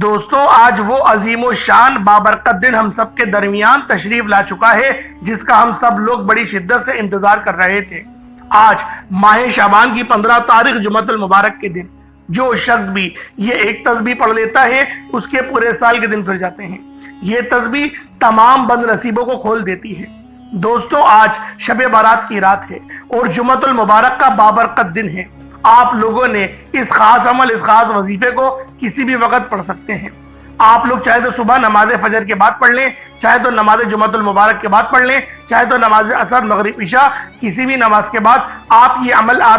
دوستوں آج وہ عظیم و شان بابرکت دن ہم سب کے درمیان تشریف لا چکا ہے جس کا ہم سب لوگ بڑی شدت سے انتظار کر رہے تھے۔ آج ماہ شعبان کی 15 تاریخ جمعۃ المبارک کے دن جو شخص بھی یہ ایک تسبیح پڑھ لیتا ہے اس کے پورے سال کے دن پھر جاتے ہیں۔ یہ تسبیح تمام بد نصیبوں کو کھول دیتی ہے۔ دوستوں آج شب برات کی رات ہے اور جمعۃ المبارک کا بابرکت دن ہے۔ آپ لوگوں نے اس خاص عمل اس خاص وظیفے کو کسی بھی وقت پڑھ سکتے ہیں۔ آپ لوگ چاہے تو صبح نماز فجر کے بعد پڑھ لیں، چاہے تو نماز جمعۃ المبارک کے بعد پڑھ لیں، چاہے تو نماز عصر مغرب عشاء کسی بھی نماز کے بعد آپ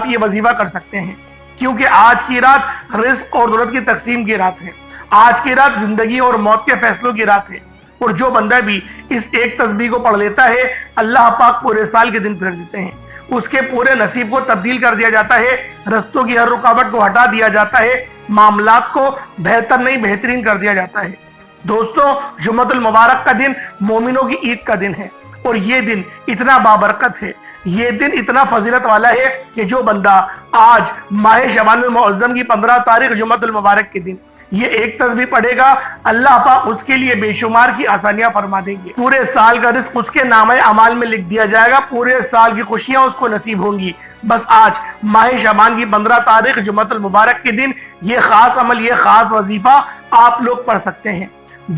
یہ وظیفہ کر سکتے ہیں، کیونکہ آج کی رات رزق اور دولت کی تقسیم کی رات ہے۔ آج کی رات زندگی اور موت کے فیصلوں کی رات ہے، اور جو بندہ بھی اس ایک تسبیح کو پڑھ لیتا ہے اللہ پاک پورے سال کے دن پھیر دیتے ہیں۔ اس کے پورے نصیب کو تبدیل کر دیا جاتا ہے، رستوں کی ہر رکاوٹ کو ہٹا دیا جاتا ہے، معاملات کو بہتر نہیں بہترین کر دیا جاتا ہے۔ دوستوں جمعۃ المبارک کا دن مومنوں کی عید کا دن ہے، اور یہ دن اتنا بابرکت ہے، یہ دن اتنا فضیلت والا ہے کہ جو بندہ آج ماہ شعبان المعظم کی 15 تاریخ جمعۃ المبارک کے دن یہ ایک تسبیح پڑھے گا اللہ پاک اس کے لیے بے شمار کی آسانیاں فرما دیں گے۔ پورے سال کا رزق اس کے نامہ اعمال میں لکھ دیا جائے گا، پورے سال کی خوشیاں اس کو نصیب ہوں گی۔ بس آج ماہ شعبان کی 15 تاریخ جمعۃ المبارک کے دن یہ خاص عمل یہ خاص وظیفہ آپ لوگ پڑھ سکتے ہیں۔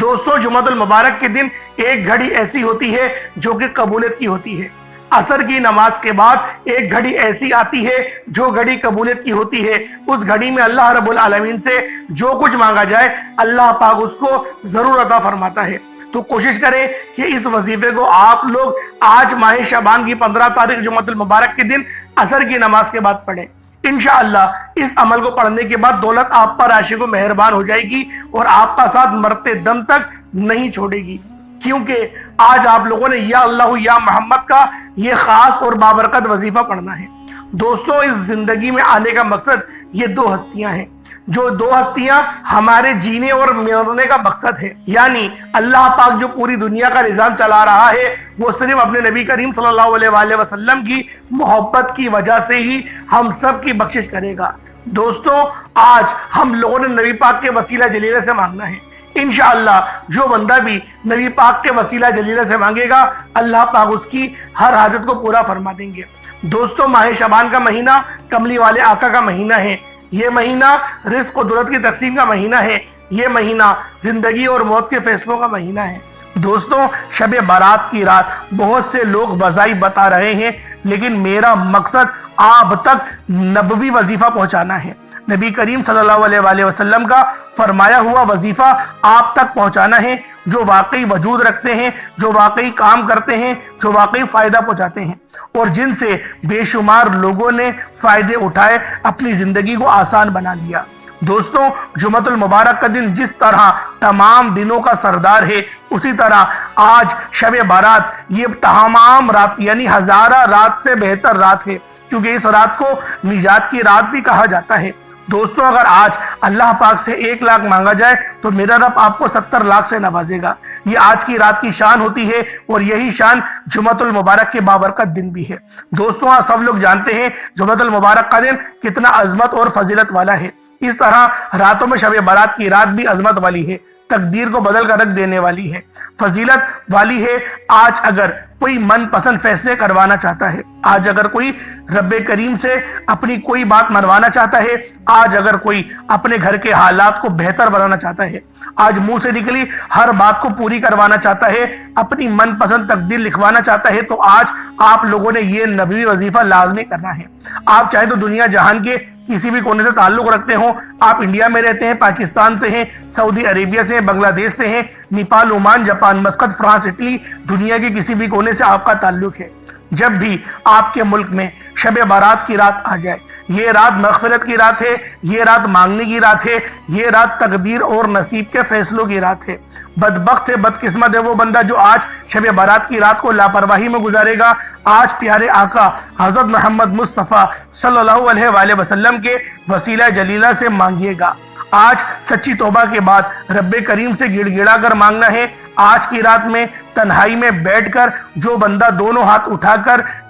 دوستوں جمعۃ المبارک کے دن ایک گھڑی ایسی ہوتی ہے جو کہ قبولیت کی ہوتی ہے۔ عصر کی نماز کے بعد ایک گھڑی ایسی آتی ہے جو گھڑی قبولیت کی ہوتی ہے۔ اس گھڑی میں اللہ رب العالمین سے جو کچھ مانگا جائے اللہ پاک اس کو ضرور عطا فرماتا ہے۔ تو کوشش کریں کہ اس وظیفے کو آپ لوگ آج ماہ شعبان کی 15 تاریخ جمعۃ المبارک کے دن عصر کی نماز کے بعد پڑھیں۔ انشاءاللہ اس عمل کو پڑھنے کے بعد دولت آپ پر عاشق و مہربان ہو جائے گی اور آپ کا ساتھ مرتے دم تک نہیں چھوڑے گی، کیونکہ آج آپ لوگوں نے یا اللہ یا محمد کا یہ خاص اور بابرکت وظیفہ پڑھنا ہے۔ دوستوں اس زندگی میں آنے کا مقصد یہ دو ہستیاں ہیں، جو دو ہستیاں ہمارے جینے اور مرنے کا مقصد ہے، یعنی اللہ پاک جو پوری دنیا کا نظام چلا رہا ہے وہ صرف اپنے نبی کریم صلی اللہ علیہ وآلہ وسلم کی محبت کی وجہ سے ہی ہم سب کی بخشش کرے گا۔ دوستوں آج ہم لوگوں نے نبی پاک کے وسیلہ جلیلہ سے مانگنا ہے۔ انشاءاللہ جو بندہ بھی نبی پاک کے وسیلہ جلیلہ سے مانگے گا اللہ پاک اس کی ہر حاجت کو پورا فرما دیں گے۔ دوستوں ماہ شعبان کا مہینہ کملی والے آقا کا مہینہ ہے، یہ مہینہ رزق و دولت کی تقسیم کا مہینہ ہے، یہ مہینہ زندگی اور موت کے فیصلوں کا مہینہ ہے۔ دوستوں شب برات کی رات بہت سے لوگ وظائف بتا رہے ہیں، لیکن میرا مقصد آپ تک نبوی وظیفہ پہنچانا ہے۔ نبی کریم صلی اللہ علیہ وآلہ وسلم کا فرمایا ہوا وظیفہ آپ تک پہنچانا ہے، جو واقعی وجود رکھتے ہیں، جو واقعی کام کرتے ہیں، جو واقعی فائدہ پہنچاتے ہیں، اور جن سے بے شمار لوگوں نے فائدے اٹھائے اپنی زندگی کو آسان بنا لیا۔ دوستوں جمعۃ المبارک کا دن جس طرح تمام دنوں کا سردار ہے، اسی طرح آج شب برات یہ تمام رات یعنی ہزارہ رات سے بہتر رات ہے، کیونکہ اس رات کو نجات کی رات بھی کہا جاتا ہے۔ دوستوں اگر آج اللہ پاک سے 1 لاکھ مانگا جائے تو میرا رب آپ کو 70 لاکھ سے نوازے گا۔ یہ آج کی رات کی شان ہوتی ہے، اور یہی شان جمعۃ المبارک کے بابرکت دن بھی ہے۔ دوستوں آپ سب لوگ جانتے ہیں جمعۃ المبارک کا دن کتنا عظمت اور فضیلت والا ہے۔ اس طرح راتوں میں شب برات کی رات بھی عظمت والی ہے، تقدیر کو بدل کر رکھ دینے والی ہے، فضیلت والی ہے۔ آج اگر کوئی من پسند فیصلے کروانا چاہتا ہے، آج اگر کوئی رب کریم سے اپنی کوئی بات منوانا چاہتا ہے، آج اگر کوئی اپنے گھر کے حالات کو بہتر بنانا چاہتا ہے، آج منہ سے نکلی ہر بات کو پوری کروانا چاہتا ہے، اپنی من پسند تقدیر لکھوانا چاہتا ہے، تو آج آپ لوگوں نے یہ نبوی وظیفہ لازمی کرنا ہے۔ آپ چاہے تو دنیا جہان کے کسی بھی کونے سے تعلق رکھتے ہوں، آپ انڈیا میں رہتے ہیں، پاکستان سے ہیں، سعودی عربیہ سے ہیں، بنگلہ دیش سے ہیں، Nepal, Oman, Japan, Muscat, France, Italy, دنیا کے کسی بھی کونے سے آپ کا تعلق ہے، جب بھی آپ کے ملک میں شب برات کی رات آ جائے، یہ رات مغفرت کی رات ہے، یہ رات مانگنے کی رات ہے، یہ رات تقدیر اور نصیب کے فیصلوں کی رات ہے۔ بدبخت ہے، بدقسمت ہے وہ بندہ جو آج شب برات کی رات کو لاپرواہی میں گزارے گا۔ آج پیارے آقا حضرت محمد مصطفیٰ صلی اللہ علیہ وآلہ وسلم کے وسیلہ جلیلہ سے مانگیے گا۔ آج سچی توبہ کے بعد رب کریم سے گڑ گڑا کر مانگنا ہے۔ آج کی رات میں تنہائی میں بیٹھ کر جو بندہ دونوں ہاتھ اٹھا کر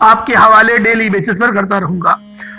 آپ کے حوالے ڈیلی بیسس پر کرتا رہوں گا۔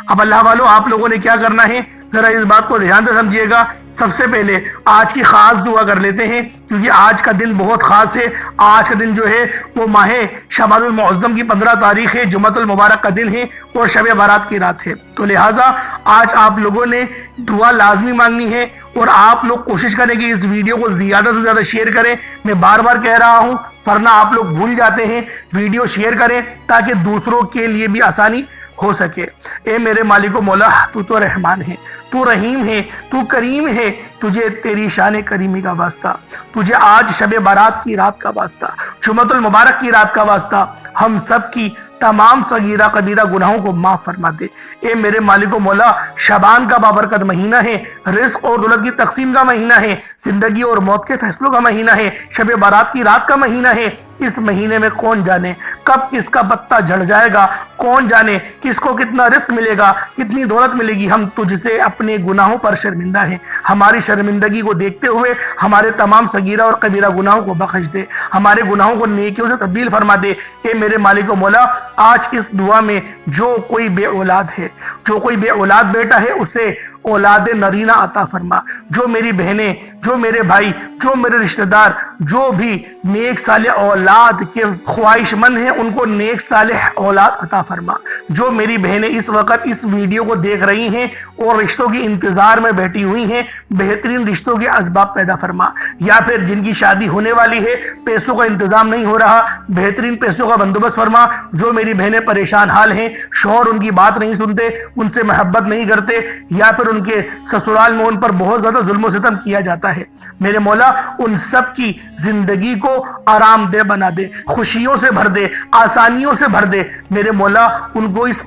اب اللہ والوں آپ لوگوں نے کیا کرنا ہے، ذرا اس بات کو دھیان سے سمجھیے گا۔ سب سے پہلے آج کی خاص دعا کر لیتے ہیں، کیونکہ آج کا دن بہت خاص ہے۔ آج کا دن جو ہے وہ ماہ شعبان المعظم کی 15 تاریخ ہے، جمعۃ المبارک کا دن ہے اور شب بارات کی رات ہے۔ تو لہٰذا آج آپ لوگوں نے دعا لازمی مانگنی ہے، اور آپ لوگ کوشش کریں کہ اس ویڈیو کو زیادہ سے زیادہ شیئر کریں۔ میں بار بار کہہ رہا ہوں، ورنہ آپ لوگ بھول جاتے ہیں، ویڈیو شیئر کریں تاکہ دوسروں کے لیے بھی آسانی ہو سکے۔ اے میرے مالک و مولا، تو رحمان ہے، تو رحیم ہے، تو کریم ہے، تجھے تیری شان کریمی کا واسطہ، تجھے آج شب بارات کی رات کا واسطہ، جمعۃ المبارک کی رات کا واسطہ، ہم سب کی تمام صغیرہ کبیرہ گناہوں کو معاف فرما دے۔ اے میرے مالک و مولا، شعبان کا بابرکت مہینہ ہے، رزق اور دولت کی تقسیم کا مہینہ ہے، زندگی اور موت کے فیصلوں کا مہینہ ہے، شب بارات کی رات کا مہینہ ہے۔ اس مہینے میں کون جانے کب کس کا پتہ جھڑ جائے گا، کون جانے کس کو کتنا رزق ملے گا، کتنی دولت ملے گی۔ ہم تجھ سے اپنے گناہوں پر شرمندہ ہیں، ہماری شرمندگی کو دیکھتے ہوئے ہمارے تمام صغیرہ اور کبیرہ گناہوں کو بخش دے، ہمارے گناہوں کو نیکیوں سے تبدیل فرما دے۔ اے میرے مالک و مولا، آج اس دعا میں جو کوئی بے اولاد ہے، جو کوئی بے اولاد بیٹا ہے، اسے اولاد نرینہ عطا فرما۔ جو میری بہنیں، جو میرے بھائی، جو میرے رشتہ دار، جو بھی نیک صالح اولاد کے خواہش مند ہیں، ان کو نیک صالح اولاد عطا فرما۔ جو میری بہنیں اس وقت اس ویڈیو کو دیکھ رہی ہیں اور رشتوں کی انتظار میں بیٹھی ہوئی ہیں، بہترین رشتوں کے اسباب پیدا فرما۔ یا پھر جن کی شادی ہونے والی ہے، پیسوں کا انتظام نہیں ہو رہا، بہترین پیسوں کا بندوبست فرما۔ جو میری بہنیں پریشان حال ہیں، شوہر ان کی بات نہیں سنتے، ان سے محبت نہیں کرتے، یا پھر ان کے سسرال میں ان پر بہت زیادہ ظلم و ستم کیا جاتا ہے، میرے مولا ان سب کی زندگی کو آرام دہ بنا دے، خوشیوں سے بھر دے، آسانیوں سے بھر دے۔ میرے مولا ان کو اس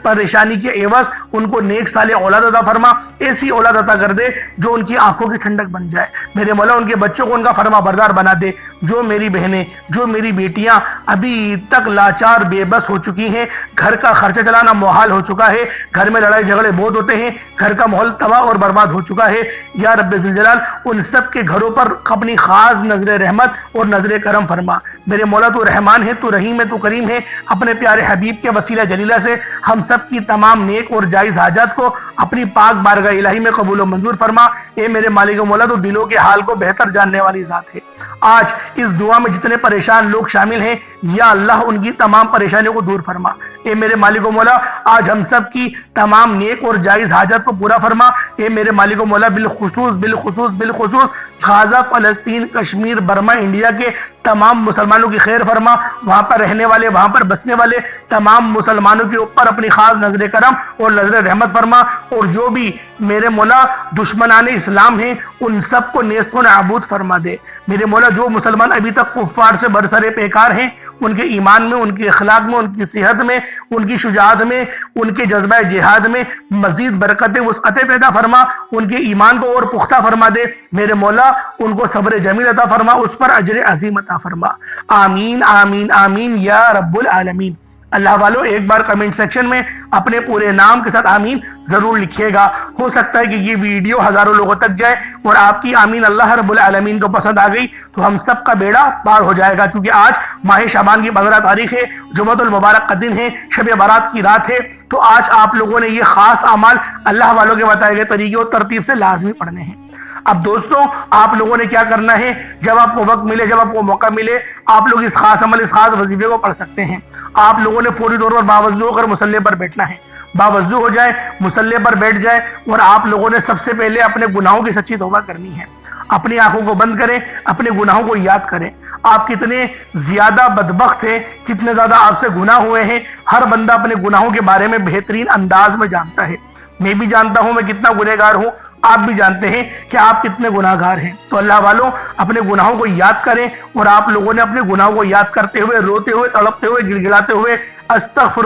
پریشانی کے عوض ان کو نیک صالح اولاد عطا فرما، ایسی اولاد عطا کر دے جو ان کی آنکھوں کی ٹھنڈک بن جائے۔ میرے مولا ان کے بچوں کو ان کا فرما بردار بنا دے۔ جو میری بہنیں، جو میری بیٹیاں ابھی تک لاچار بے بس ہو چکی ہیں، گھر کا خرچہ چلانا محال ہو چکا ہے، گھر میں لڑائی جھگڑے بہت ہوتے ہیں، گھر کا ماحول تباہ اور برباد ہو چکا ہے، یا رب ذوالجلال ان سب کے گھروں پر اپنی خاص نظر رحمت اور نظر کرم فرما۔ میرے مولا تو رحمان ہے، تو رحیم ہے، تو کریم ہے۔ اپنے پیارے حبیب کے وسیلہ جلیلہ سے ہم سب کی تمام نیک اور جائز حاجات کو اپنی پاک بارگاہ الہی میں قبول و منظور فرما۔ اے میرے مالک و مولا، تو دلوں کے حال کو بہتر جاننے والی ذات ہے۔ آج اس دعا میں جتنے پریشان لوگ شامل ہیں، یا اللہ ان کی تمام پریشانیوں کو دور فرما۔ اے میرے مالک و مولا، آج ہم سب کی تمام نیک اور جائز حاجات کو پورا فرما۔ اے میرے مالک و مولا، بالخصوص غازہ، فلسطین، کشمیر، برما، انڈیا کے تمام مسلمانوں کی خیر فرما۔ وہاں پر رہنے والے، وہاں پر بسنے والے تمام مسلمانوں کے اوپر اپنی خاص نظر کرم اور نظر رحمت فرما، اور جو بھی میرے مولا دشمنان اسلام ہیں ان سب کو نیست و نابود فرما دے۔ میرے مولا جو مسلمان ابھی تک کفار سے برسر پیکار ہیں، ان کے ایمان میں، ان کے اخلاق میں، ان کی صحت میں، ان کی شجاعت میں، ان کے جذبہ جہاد میں مزید برکت وسعت پیدا فرما، ان کے ایمان کو اور پختہ فرما دے۔ میرے مولا ان کو صبر جمیل عطا فرما، اس پر اجر عظیم عطا فرما۔ آمین آمین آمین یا رب العالمین۔ اللہ والو ایک بار کمنٹ سیکشن میں اپنے پورے نام کے ساتھ آمین ضرور لکھیے گا۔ ہو سکتا ہے کہ یہ ویڈیو ہزاروں لوگوں تک جائے اور آپ کی آمین اللہ رب العالمین کو پسند آ گئی تو ہم سب کا بیڑا پار ہو جائے گا، کیونکہ آج ماہ شعبان کی 15 تاریخ ہے، جمعۃ المبارک کا دن ہے، شب بارات کی رات ہے۔ تو آج آپ لوگوں نے یہ خاص اعمال اللہ والوں کے بتائے گئے طریقے اور ترتیب سے لازمی پڑھنے ہیں۔ اب دوستوں آپ لوگوں نے کیا کرنا ہے، جب آپ کو وقت ملے، جب آپ کو موقع ملے، آپ لوگ اس خاص عمل، اس خاص وظیفے کو پڑھ سکتے ہیں۔ آپ لوگوں نے فوری طور پر باوضو ہو کر مصلی پر بیٹھنا ہے، باوضو ہو جائے، مصلی پر بیٹھ جائے، اور آپ لوگوں نے سب سے پہلے اپنے گناہوں کی سچی توبہ کرنی ہے۔ اپنی آنکھوں کو بند کریں، اپنے گناہوں کو یاد کریں۔ آپ کتنے زیادہ بدبخت ہیں، کتنے زیادہ آپ سے گناہ ہوئے ہیں، ہر بندہ اپنے گناہوں کے بارے میں بہترین انداز میں جانتا ہے۔ میں بھی جانتا ہوں میں کتنا گنہگار ہوں، آپ بھی جانتے ہیں کہ آپ کتنے گناہ گار ہیں۔ تو اللہ والوں اپنے گناہوں کو یاد کریں، اور آپ لوگوں نے اپنے گناہوں کو یاد کرتے ہوئے، روتے ہوئے، تڑپتے ہوئے، گڑ گڑاتے ہوئے استغفر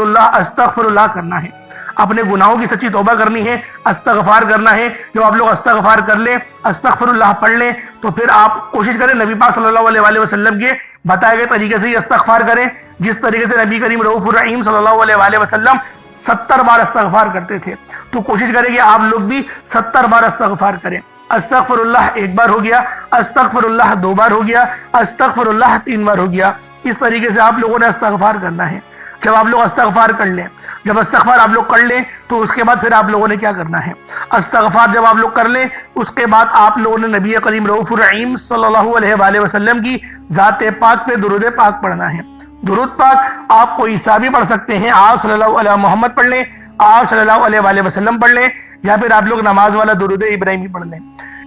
اللہ کرنا ہے۔ اپنے گناہوں کی سچی توبہ کرنی ہے، استغفار کرنا ہے۔ جب آپ لوگ استغفار کر لیں، استغفر اللہ پڑھ لیں، تو پھر آپ کوشش کریں نبی پاک صلی اللہ علیہ وسلم کے بتائے گئے طریقے سے ہی استغفار کریں، جس طریقے سے نبی کریم رؤوف الرحیم صلی اللہ علیہ وسلم 70 بار استغفار کرتے تھے۔ تو کوشش کریں کہ آپ لوگ بھی 70 بار استغفار کریں۔ استغفر اللہ 1 بار ہو گیا، استغفر اللہ 2 بار ہو گیا، استغفر اللہ 3 بار ہو گیا۔ اس طریقے سے آپ لوگوں نے استغفار کرنا ہے۔ جب آپ لوگ استغفار کر لیں، جب استغفار آپ لوگ کر لیں تو اس کے بعد پھر آپ لوگوں نے کیا کرنا ہے؟ استغفار جب آپ لوگ کر لیں اس کے بعد آپ لوگوں نے نبی کریم رؤوف الرحیم صلی اللہ علیہ وآلہ وسلم کی ذات پاک پہ درود پاک پڑھنا ہے۔ درود پاک آپ کوئی عیسیٰ بھی پڑھ سکتے ہیں، آپ صلی اللہ علیہ محمد پڑھ لیں، آپ صلی اللہ علیہ وآلہ وسلم پڑھ لیں، یا پھر آپ لوگ نماز والا درود ابراہیمی پڑھ لیں۔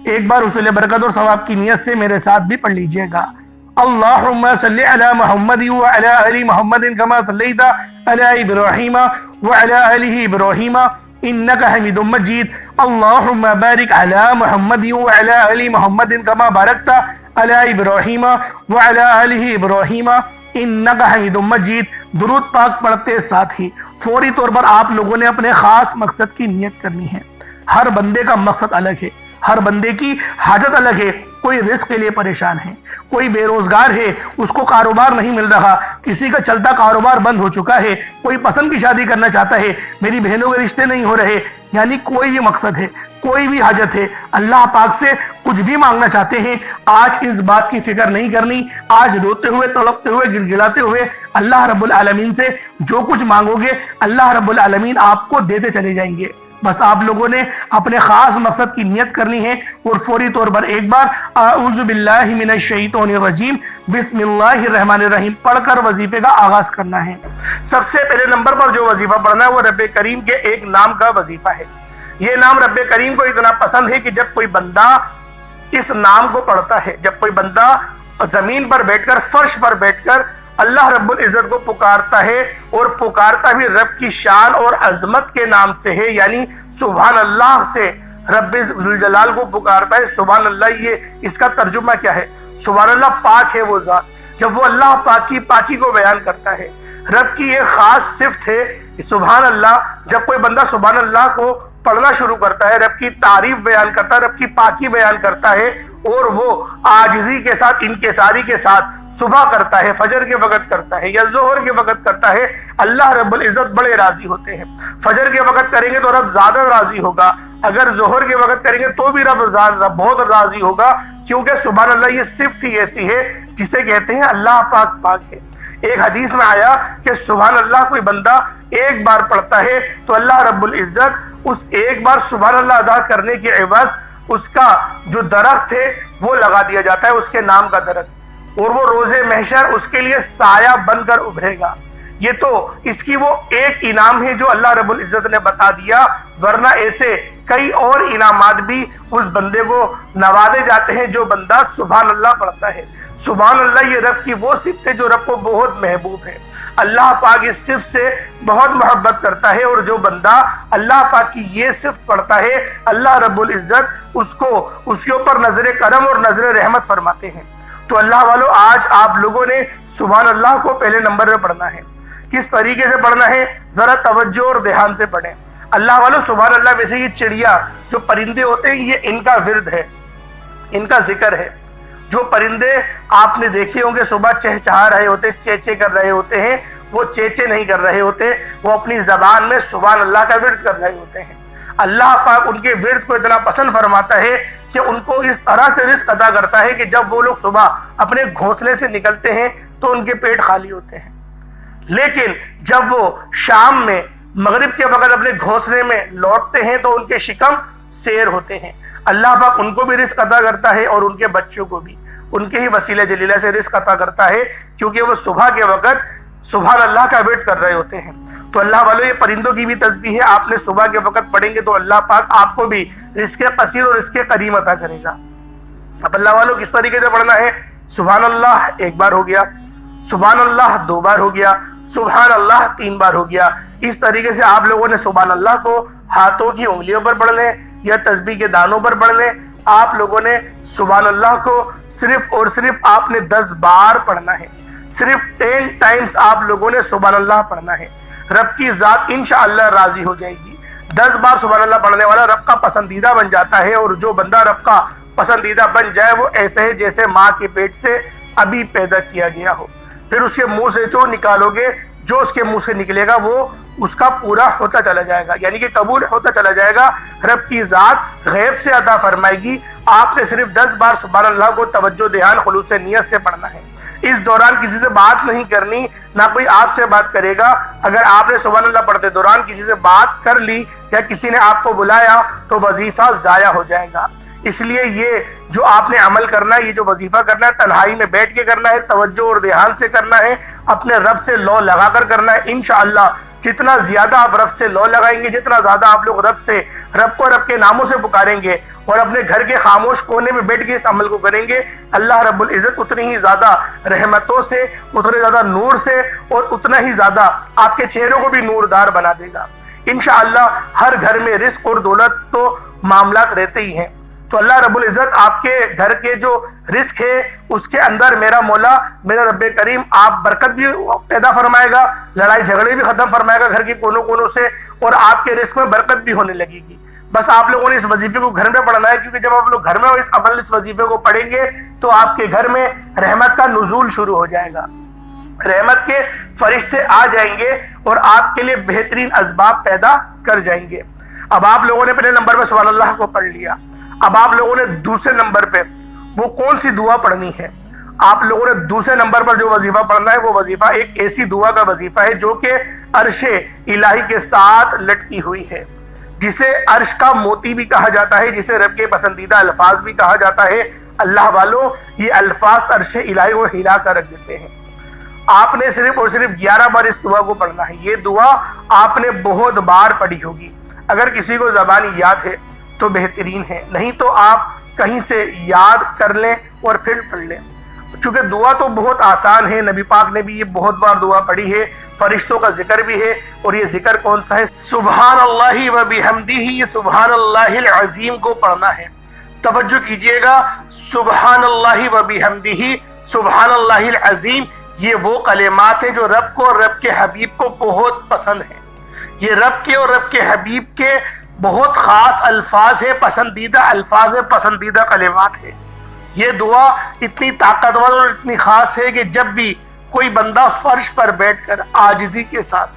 ایک بار حصول برکت اور ثواب کی نیت سے میرے ساتھ بھی پڑھ لیجئے گا۔ اللہم صلی علی محمد وعلی آل محمد کما صلیت علی ابراہیم وعلی آل ابراہیم انک حمید مجید۔ اللہم بارک علی محمد وعلی آل محمد کما بارکت علی ابراہیم وعلی آل ابراہیم انک حمید مجید۔ درود پاک پڑھتے ساتھ ہی فوری طور پر آپ لوگوں نے اپنے خاص مقصد کی نیت کرنی ہے۔ ہر بندے کا مقصد الگ ہے، ہر بندے کی حاجت الگ ہے۔ کوئی رزق کے لیے پریشان ہے، کوئی بے روزگار ہے، اس کو کاروبار نہیں مل رہا، کسی کا چلتا کاروبار بند ہو چکا ہے، کوئی پسند کی شادی کرنا چاہتا ہے، میری بہنوں کے رشتے نہیں ہو رہے، یعنی کوئی بھی مقصد ہے، کوئی بھی حاجت ہے، اللہ پاک سے کچھ بھی مانگنا چاہتے ہیں، آج اس بات کی فکر نہیں کرنی، آج روتے ہوئے تڑپتے ہوئے گڑ گڑاتے ہوئے اللہ رب العالمین سے جو کچھ مانگو گے اللہ رب العالمین آپ کو دیتے چلے جائیں گے۔ بس آپ لوگوں نے اپنے خاص مقصد کی نیت کرنی ہے اور فوری طور پر ایک بار اعوذ باللہ من الشیطان الرجیم بسم اللہ الرحمن الرحیم پڑھ کر وظیفے کا آغاز کرنا ہے۔ سب سے پہلے نمبر پر جو وظیفہ پڑھنا ہے وہ رب کریم کے ایک نام کا وظیفہ ہے۔ یہ نام رب کریم کو اتنا پسند ہے کہ جب کوئی بندہ اس نام کو پڑھتا ہے، جب کوئی بندہ زمین پر بیٹھ کر، فرش پر بیٹھ کر اللہ رب العزت کو پکارتا ہے، اور پکارتا بھی رب کی شان اور عظمت کے نام سے ہے، یعنی سبحان اللہ سے رب ذوالجلال کو پکارتا ہے۔ سبحان اللہ، یہ اس کا ترجمہ کیا ہے؟ سبحان اللہ، پاک ہے وہ ذات۔ جب وہ اللہ پاک کی پاکی کو بیان کرتا ہے، رب کی ایک خاص صفت ہے سبحان اللہ۔ جب کوئی بندہ سبحان اللہ کو پڑھنا شروع کرتا ہے، رب کی تعریف بیان کرتا ہے، رب کی پاکی بیان کرتا ہے، اور وہ عاجزی کے ساتھ، انکساری کے ساتھ صبح کرتا ہے، فجر کے وقت کرتا ہے یا ظہر کے وقت کرتا ہے، اللہ رب العزت بڑے راضی ہوتے ہیں۔ فجر کے وقت کریں گے تو رب زیادہ راضی ہوگا، اگر ظہر کے وقت کریں گے تو بھی رب بہت راضی ہوگا، کیونکہ سبحان اللہ یہ صفت ہی ایسی ہے جسے کہتے ہیں اللہ پاک پاک ہے۔ ایک حدیث میں آیا کہ سبحان اللہ کوئی بندہ ایک بار پڑھتا ہے تو اللہ رب العزت اس ایک بار سبحان اللہ ادا کرنے کے عوض اس کا جو درخت ہے وہ لگا دیا جاتا ہے، اس کے نام کا درخت، اور وہ روز محشر اس کے لیے سایہ بن کر ابھرے گا۔ یہ تو اس کی وہ ایک انعام ہے جو اللہ رب العزت نے بتا دیا، ورنہ ایسے کئی اور انعامات بھی اس بندے کو نوازے جاتے ہیں جو بندہ سبحان اللہ پڑھتا ہے۔ سبحان اللہ یہ رب کی وہ صفت ہے جو رب کو بہت محبوب ہے۔ اللہ پاک اس صفت سے بہت محبت کرتا ہے، اور جو بندہ اللہ پاک کی یہ صفت پڑھتا ہے اللہ رب العزت اس کے اوپر نظر کرم اور نظر رحمت فرماتے ہیں۔ تو اللہ والو، آج آپ لوگوں نے سبحان اللہ کو پہلے نمبر پہ پڑھنا ہے۔ کس طریقے سے پڑھنا ہے ذرا توجہ اور دھیان سے پڑھیں۔ اللہ والو، سبحان اللہ ویسے یہ چڑیا جو پرندے ہوتے ہیں یہ ان کا ورد ہے، ان کا ذکر ہے۔ جو پرندے آپ نے دیکھے ہوں گے صبح چہچہا رہے ہوتے، چیچے کر رہے ہوتے ہیں، وہ چیچے نہیں کر رہے ہوتے، وہ اپنی زبان میں سبحان اللہ کا ورد کر رہے ہوتے ہیں۔ اللہ پاک ان کے ورد کو اتنا پسند فرماتا ہے کہ ان کو اس طرح سے رزق عطا کرتا ہے کہ جب وہ لوگ صبح اپنے گھونسلے سے نکلتے ہیں تو ان کے پیٹ خالی ہوتے ہیں، لیکن جب وہ شام میں مغرب کے وقت اپنے گھونسلے میں لوٹتے ہیں تو ان کے شکم سیر ہوتے ہیں۔ اللہ پاک ان کو بھی رزق عطا کرتا ہے اور ان کے بچوں کو بھی، ان کے ہی وسیلہ جلیلہ سے رزق عطا کرتا ہے، کیونکہ وہ صبح کے وقت سبحان اللہ کا ورد کر رہے ہوتے ہیں۔ تو اللہ والو، یہ پرندوں کی بھی تسبیح ہے، آپ نے صبح کے وقت پڑھیں گے تو اللہ پاک آپ کو بھی رزق قصیر اور رزق کریم عطا کرے گا۔ اب اللہ والو کس طریقے سے پڑھنا ہے؟ سبحان اللہ ایک بار ہو گیا، سبحان اللہ دو بار ہو گیا، سبحان اللہ تین بار ہو گیا۔ اس طریقے سے آپ لوگوں نے سبحان اللہ کو ہاتھوں کی انگلیوں پر پڑھ لیں یا تسبیح کے دانوں پر پڑھ لیں۔ آپ لوگوں نے سبحان اللہ کو صرف اور صرف آپ نے 10 بار پڑھنا ہے، صرف 10 ٹائمز آپ لوگوں نے سبحان اللہ پڑھنا ہے۔ رب کی ذات انشاءاللہ راضی ہو جائے گی۔ 10 بار سبحان اللہ پڑھنے والا رب کا پسندیدہ بن جاتا ہے، اور جو بندہ رب کا پسندیدہ بن جائے وہ ایسے ہے جیسے ماں کے پیٹ سے ابھی پیدا کیا گیا ہو۔ پھر اس کے منہ سے جو نکالو گے، جو اس کے منہ سے نکلے گا وہ اس کا پورا ہوتا چلا جائے گا، یعنی کہ قبول ہوتا چلا جائے گا۔ رب کی ذات غیب سے عطا فرمائے گی۔ آپ نے صرف 10 بار سبحان اللہ کو توجہ دھیان خلوص نیت سے پڑھنا ہے۔ اس دوران کسی سے بات نہیں کرنی، نہ کوئی آپ سے بات کرے گا۔ اگر آپ نے سبحان اللہ پڑھتے دوران کسی سے بات کر لی یا کسی نے آپ کو بلایا تو وظیفہ ضائع ہو جائے گا۔ اس لیے یہ جو آپ نے عمل کرنا ہے، یہ جو وظیفہ کرنا ہے، تنہائی میں بیٹھ کے کرنا ہے، توجہ اور دھیان سے کرنا ہے، اپنے رب سے لو لگا کر کرنا ہے۔ انشاءاللہ جتنا زیادہ آپ رب سے لو لگائیں گے، جتنا زیادہ آپ لوگ رب کو رب کے ناموں سے پکاریں گے اور اپنے گھر کے خاموش کونے میں بیٹھ کے اس عمل کو کریں گے، اللہ رب العزت اتنی ہی زیادہ رحمتوں سے، اتنے زیادہ نور سے اور اتنا ہی زیادہ آپ کے چہروں کو بھی نوردار بنا دے گا۔ انشاءاللہ ہر گھر میں رزق اور دولت تو معاملات رہتے ہی ہیں، تو اللہ رب العزت آپ کے گھر کے جو رزق ہے اس کے اندر میرا مولا، میرا رب کریم آپ برکت بھی پیدا فرمائے گا، لڑائی جھگڑے بھی ختم فرمائے گا گھر کے کونوں کونوں سے، اور آپ کے رزق میں برکت بھی ہونے لگے گی۔ بس آپ لوگوں نے اس وظیفے کو گھر میں پڑھنا ہے، کیونکہ جب آپ لوگ گھر میں اس وظیفے کو پڑھیں گے تو آپ کے گھر میں رحمت کا نزول شروع ہو جائے گا، رحمت کے فرشتے آ جائیں گے اور آپ کے لیے بہترین اسباب پیدا کر جائیں گے۔ اب آپ لوگوں نے پہلے نمبر پہ سبحان اللہ کو پڑھ لیا، اب آپ لوگوں نے دوسرے نمبر پہ وہ کون سی دعا پڑھنی ہے؟ آپ لوگوں نے دوسرے نمبر پر جو وظیفہ پڑھنا ہے وہ وظیفہ ایک ایسی دعا کا وظیفہ ہے جو کہ عرش الہی کے ساتھ لٹکی ہوئی ہے، جسے عرش کا موتی بھی کہا جاتا ہے، جسے رب کے پسندیدہ الفاظ بھی کہا جاتا ہے۔ اللہ والوں، یہ الفاظ عرش الہی کو ہلا کر رکھ دیتے ہیں۔ آپ نے صرف اور صرف 11 بار اس دعا کو پڑھنا ہے۔ یہ دعا آپ نے بہت بار پڑھی ہوگی، اگر کسی کو زبانی یاد ہے تو بہترین ہے، نہیں تو آپ کہیں سے یاد کر لیں اور پھر پڑھ لیں، کیونکہ دعا تو بہت آسان ہے۔ نبی پاک نے بھی یہ بہت بار دعا پڑھی ہے، فرشتوں کا ذکر بھی ہے، اور یہ ذکر کون سا ہے؟ سبحان اللہ و بحمدہ، یہ سبحان اللہ العظیم کو پڑھنا ہے۔ توجہ کیجئے گا، سبحان اللہ و بحمدہ، سبحان اللہ العظیم، یہ وہ کلمات ہیں جو رب کو اور رب کے حبیب کو بہت پسند ہیں۔ یہ رب کے اور رب کے حبیب کے بہت خاص الفاظ ہیں، پسندیدہ الفاظ ہیں، پسندیدہ کلمات ہیں۔ یہ دعا اتنی طاقتور اور اتنی خاص ہے کہ جب بھی کوئی بندہ فرش پر بیٹھ کر عاجزی کے ساتھ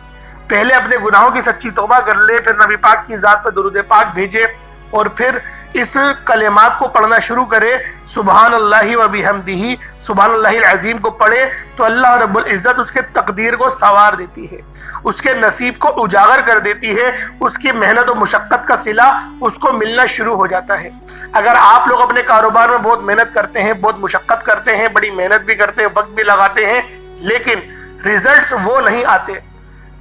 پہلے اپنے گناہوں کی سچی توبہ کر لے، پھر نبی پاک کی ذات پر درود پاک بھیجے اور پھر اس کلمات کو پڑھنا شروع کرے، سبحان اللہ و بحمدہ، سبحان اللہ العظیم کو پڑھے، تو اللہ رب العزت اس کے تقدیر کو سنوار دیتی ہے، اس کے نصیب کو اجاگر کر دیتی ہے، اس کی محنت و مشقت کا صلہ اس کو ملنا شروع ہو جاتا ہے۔ اگر آپ لوگ اپنے کاروبار میں بہت محنت کرتے ہیں، بہت مشقت کرتے ہیں، بڑی محنت بھی کرتے ہیں، وقت بھی لگاتے ہیں، لیکن ریزلٹس وہ نہیں آتے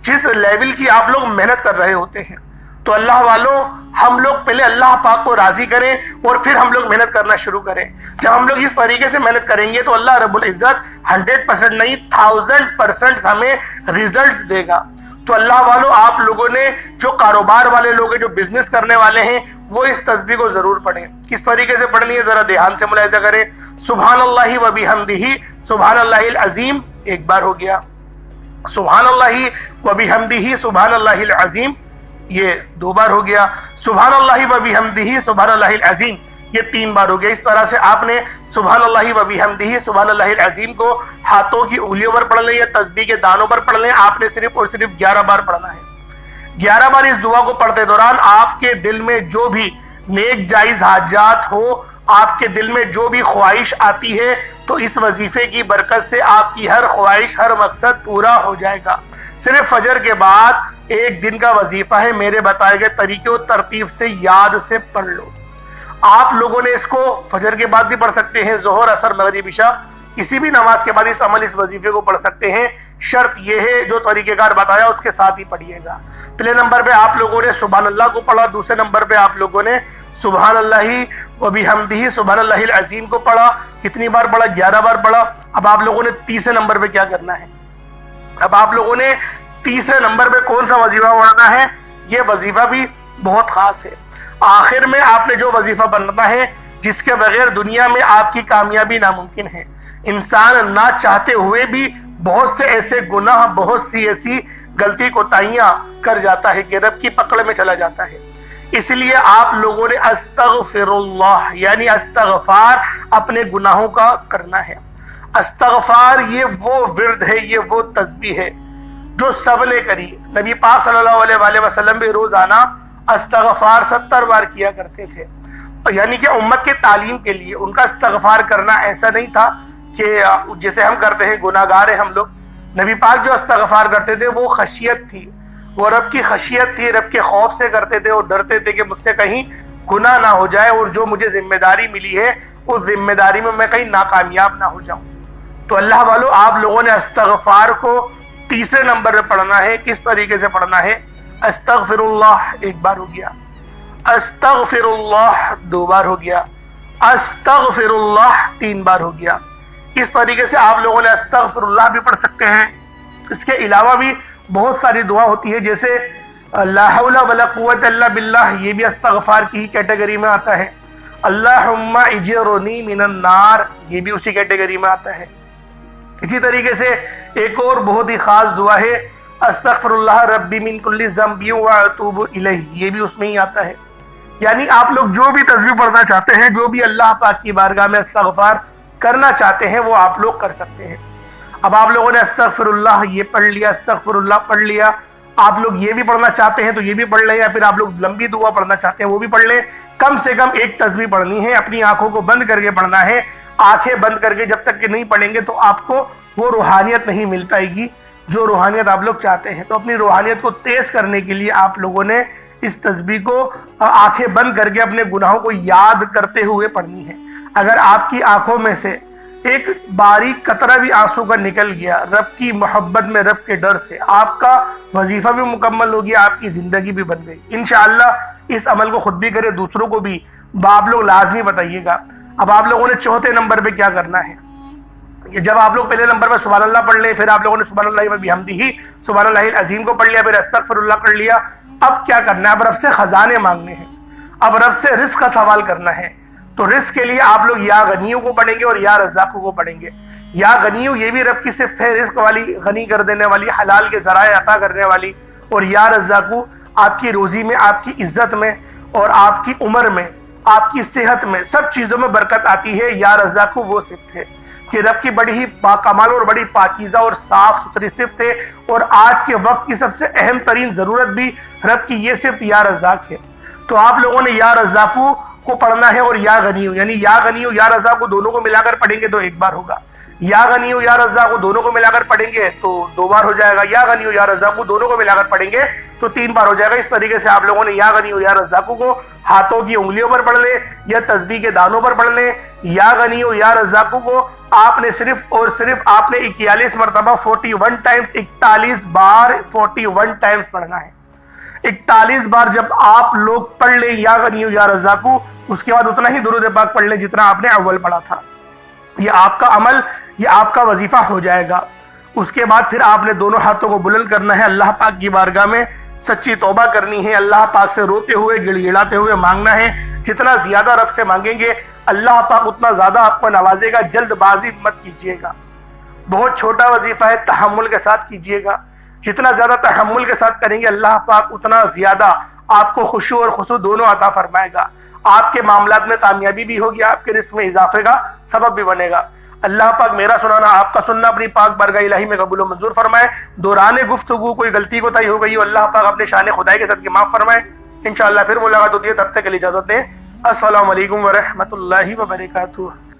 جس لیول کی آپ لوگ محنت کر رہے ہوتے ہیں، تو اللہ والوں، ہم لوگ پہلے اللہ پاک کو راضی کریں اور پھر ہم لوگ محنت کرنا شروع کریں۔ جب ہم لوگ اس طریقے سے محنت کریں گے تو اللہ رب العزت 100% نہیں 1000% ہمیں ریزلٹس دے گا۔ تو اللہ والوں، آپ لوگوں نے جو کاروبار والے لوگ ہیں، جو بزنس کرنے والے ہیں، وہ اس تسبیح کو ضرور پڑھیں۔ کس طریقے سے پڑھنی ہے ذرا دھیان سے ملاحظہ کریں۔ سبحان اللہ و بحمدہ، سبحان اللہ العظیم ایک بار ہو گیا، سبحان اللہ و بحمدہ، سبحان اللہ العظیم یہ 2 بار ہو گیا، سبحان اللہ و بحمدہ، سبحان اللہ العظیم یہ 3 بار ہو گیا۔ اس طرح سے آپ نے سبحان اللہ و بحمدہ، سبحان اللہ العظیم کو ہاتھوں کی انگلیوں پر پڑھ لیں یا تسبیح کے دانوں پر پڑھ لیں۔ آپ نے صرف اور صرف 11 بار پڑھنا ہے۔ 11 بار اس دعا کو پڑھتے دوران آپ کے دل میں جو بھی نیک جائز حاجات ہو، آپ کے دل میں جو بھی خواہش آتی ہے، تو اس وظیفے کی برکت سے آپ کی ہر خواہش، ہر مقصد پورا ہو جائے گا۔ صرف فجر کے بعد 1 دن کا وظیفہ ہے، میرے بتائے گئے طریقے و ترتیب سے یاد سے پڑھ لو۔ آپ لوگوں نے اس کو فجر کے بعد بھی پڑھ سکتے ہیں، ظہر، عصر، مغرب، عشاء، کسی بھی نماز کے بعد اس وظیفے کو پڑھ سکتے ہیں۔ شرط یہ ہے جو طریقہ کار بتایا اس کے ساتھ ہی پڑھیے گا۔ پہلے نمبر پہ آپ لوگوں نے سبحان اللہ کو پڑھا، دوسرے نمبر پہ آپ لوگوں نے سبحان اللہ و بحمدہ، سبحان اللہ العظیم کو پڑھا۔ کتنی بار پڑھا؟ 11 بار پڑھا۔ اب آپ لوگوں نے تیسرے نمبر پہ کیا کرنا ہے؟ اب آپ لوگوں نے تیسرے نمبر پہ کون سا وظیفہ پڑھنا ہے؟ یہ وظیفہ بھی بہت خاص ہے۔ آخر میں آپ نے جو وظیفہ پڑھنا ہے جس کے بغیر دنیا میں آپ کی کامیابی ناممکن ہے۔ انسان نہ چاہتے ہوئے بھی بہت سے ایسے گناہ، بہت سی ایسی غلطی کوتاہیاں کر جاتا ہے کہ رب کی پکڑ میں چلا جاتا ہے۔ اس لیے آپ لوگوں نے استغفر اللہ یعنی استغفار اپنے گناہوں کا کرنا ہے۔ استغفار یہ وہ ورد ہے، یہ وہ تسبیح ہے جو سب نے کری۔ نبی پاک صلی اللہ علیہ وآلہ وسلم بھی روزانہ استغفار 70 بار کیا کرتے تھے، یعنی کہ امت کے تعلیم کے لیے ان کا استغفار کرنا ایسا نہیں تھا کہ جیسے ہم کرتے ہیں گناہگار ہیں ہم لوگ، نبی پاک جو استغفار کرتے تھے وہ خشیت تھی، وہ رب کی خشیت تھی، رب کے خوف سے کرتے تھے اور ڈرتے تھے کہ مجھ سے کہیں گناہ نہ ہو جائے اور جو مجھے ذمہ داری ملی ہے اس ذمہ داری میں میں کہیں ناکامیاب نہ ہو جاؤں۔ تو اللہ والو آپ لوگوں نے استغفار کو تیسرے نمبر پہ پڑھنا ہے۔ کس طریقے سے پڑھنا ہے؟ استغفر اللہ ایک بار ہو گیا، استغفر اللہ دو بار ہو گیا، استغفر اللہ تین بار ہو گیا۔ اس طریقے سے آپ لوگوں نے استغفر اللہ بھی پڑھ سکتے ہیں۔ اس کے علاوہ بھی بہت ساری دعا ہوتی ہے، جیسے لا حول ولا قوت الا باللہ، یہ بھی استغفار کی ہی کیٹیگری میں آتا ہے۔ اللہم اجرنی من النار، یہ بھی اسی کیٹیگری میں آتا ہے۔ اسی طریقے سے ایک اور بہت ہی خاص دعا ہے استغفر اللہ ربی من کل ذنب واتوب الیہ، یہ بھی اس میں ہی آتا ہے۔ یعنی آپ لوگ جو بھی تسبیح پڑھنا چاہتے ہیں، جو بھی اللہ پاک کی بارگاہ میں استغفار کرنا چاہتے ہیں، وہ آپ لوگ کر سکتے ہیں۔ اب آپ لوگوں نے استغفر اللہ یہ پڑھ لیا، استغفر اللہ پڑھ لیا، آپ لوگ یہ بھی پڑھنا چاہتے ہیں تو یہ بھی پڑھ لیں، یا پھر آپ لوگ لمبی دعا پڑھنا چاہتے ہیں وہ بھی پڑھ لیں۔ کم سے کم ایک تسبیح پڑھنی ہے، اپنی آنکھوں کو بند کر کے پڑھنا ہے۔ آنکھیں بند کر کے جب تک کہ نہیں پڑھیں گے تو آپ کو وہ روحانیت نہیں مل پائے گی جو روحانیت آپ لوگ چاہتے ہیں۔ تو اپنی روحانیت کو تیز کرنے کے لیے آپ لوگوں نے اس تسبیح کو آنکھیں بند کر کے اپنے گناہوں کو یاد کرتے ہوئے پڑھنی ہے۔ اگر آپ کی آنکھوں میں سے ایک باریک قطرہ بھی آنسو کا نکل گیا رب کی محبت میں، رب کے ڈر سے، آپ کا وظیفہ بھی مکمل ہو گیا، آپ کی زندگی بھی بن گئی۔ انشاءاللہ اس عمل کو خود بھی کرے، دوسروں کو بھی آپ لوگ لازمی بتائیے گا۔ اب آپ لوگوں نے چوتھے نمبر پہ کیا کرنا ہے؟ جب آپ لوگ پہلے نمبر پہ سبحان اللہ پڑھ لیں، پھر آپ لوگوں نے سبحان اللہ و بحمدہ سبحان اللہ العظیم کو پڑھ لیا، پھر استغفر اللہ پڑھ لیا، اب کیا کرنا ہے؟ اب رب سے خزانے مانگنے ہیں، اب رب سے رزق کا سوال کرنا ہے۔ تو رزق کے لیے آپ لوگ یا غنیوں کو پڑھیں گے اور یا رزاقوں کو پڑھیں گے۔ یا غنیوں یہ بھی رب کی صفت ہے، رزق والی، غنی کر دینے والی، حلال کے ذرائع عطا کرنے والی، اور یا رزاقوں آپ کی روزی میں، آپ کی عزت میں اور آپ کی عمر میں، آپ کی صحت میں، سب چیزوں میں برکت آتی ہے۔ یا رزاقوں وہ صفت ہے کہ رب کی بڑی ہی باکمال اور بڑی پاکیزہ اور صاف ستھری صفت ہے، اور آج کے وقت کی سب سے اہم ترین ضرورت بھی رب کی یہ صفت یا رزاق ہے۔ تو آپ لوگوں نے یا رزاقوں کو پڑھنا ہے اور یا غنیوں، یعنی یا غنیوں یا رزاقوں دونوں کو ملا کر پڑھیں گے تو ایک بار ہوگا، یا غنیوں یا رزاقوں دونوں کو ملا کر پڑھیں گے تو دو بار ہو جائے گا، یا غنیوں یا رزاقوں دونوں کو ملا کر پڑھیں گے تو تین بار ہو جائے گا۔ اس طریقے سے آپ لوگوں نے یا غنیوں یا رزاقوں کو ہاتھوں کی انگلیوں پر پڑھ لیں یا تسبیح کے دانوں پر پڑھ لیں۔ یا غنیوں یا رزاقوں کو آپ نے صرف اور صرف آپ نے 41 مرتبہ 41 ٹائمز 41 بار 41 ٹائمز پڑھنا ہے۔ 41 بار جب آپ لوگ پڑھ لیں یا غنیوں یا رزاقوں، اس کے بعد اتنا ہی درود پاک پڑھ لیں جتنا آپ نے اول پڑھا تھا۔ یہ آپ کا عمل، یہ آپ کا وظیفہ ہو جائے گا۔ اس کے بعد پھر آپ نے دونوں ہاتھوں کو بلند کرنا ہے، اللہ پاک کی بارگاہ میں سچی توبہ کرنی ہے، اللہ پاک سے روتے ہوئے گڑ گڑاتے ہوئے مانگنا ہے۔ جتنا زیادہ رب سے مانگیں گے اللہ پاک اتنا زیادہ آپ کو نوازے گا۔ جلد بازی مت کیجیے گا، بہت چھوٹا وظیفہ ہے، تحمل کے ساتھ کیجیے گا۔ جتنا زیادہ تحمل کے ساتھ کریں گے اللہ پاک اتنا زیادہ آپ کو خشوع اور خضوع دونوں عطا فرمائے گا۔ آپ کے معاملات میں کامیابی بھی ہوگی، آپ کے رزق میں اضافے کا سبب بھی بنے گا۔ اللہ پاک میرا سنانا، آپ کا سننا اپنی پاک بارگاہ الہی میں قبول و منظور فرمائے۔ دوران گفتگو کوئی غلطی کوتاہی ہو گئی ہو، اللہ پاک اپنے شان خدائی کے ساتھ معاف فرمائے۔ انشاءاللہ پھر ملاقات ہوتی ہے، تب تک کے لیے اجازت دیں۔ السلام علیکم ورحمۃ اللہ وبرکاتہ۔